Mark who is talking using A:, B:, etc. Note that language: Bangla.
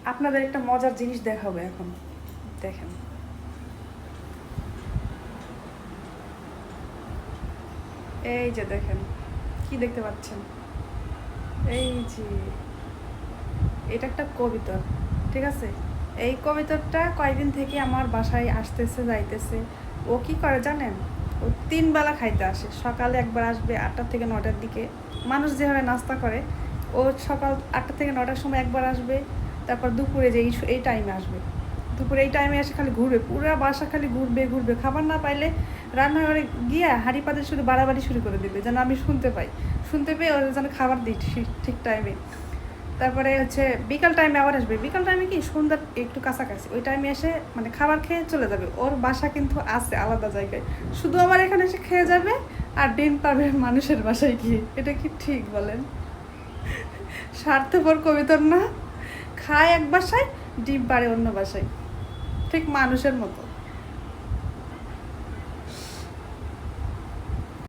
A: আপনাদের একটা মজার জিনিস দেখাবো এখন, দেখেন। এই যে দেখেন, কি দেখতে পাচ্ছেন? এই যে এটা একটা কবিতর, ঠিক আছে? এই কবিতরটা কয়েকদিন থেকে আমার বাসায় আসতেছে যাইতেছে। ও কি করে জানেন? ও 3 বেলা খাইতে আসে। সকালে একবার আসবে 8টা থেকে 9টার দিকে, মানুষ যেভাবে নাস্তা করে, ও সকাল 8টা থেকে 9টার সময় একবার আসবে। তারপর দুপুরে যে এই টাইমে আসবে, দুপুরে এই টাইমে এসে খালি ঘুরবে, পুরো বাসা খালি ঘুরবে ঘুরবে। খাবার না পাইলে রান্নাঘরে গিয়ে হাঁড়ি পাতে শুধু বাড়াবাড়ি শুরু করে দেবে, যেন আমি শুনতে পাই, শুনতে পেয়ে ওর যেন খাবার দিই ঠিক টাইমে। তারপরে হচ্ছে বিকাল টাইমে আবার আসবে। বিকাল টাইমে কি সন্ধ্যার একটু কাছাকাছি ওই টাইমে এসে মানে খাবার খেয়ে চলে যাবে। ওর বাসা কিন্তু আছে আলাদা জায়গায়, শুধু আমার এখানে এসে খেয়ে যাবে আর ডিম পাবে মানুষের বাসায় গিয়ে। এটা কি ঠিক বলেন? স্বার্থপর কবিতর না? খায় এক বাসায়, ডিম পাড়ে অন্য বাসায়, ঠিক মানুষের মতো।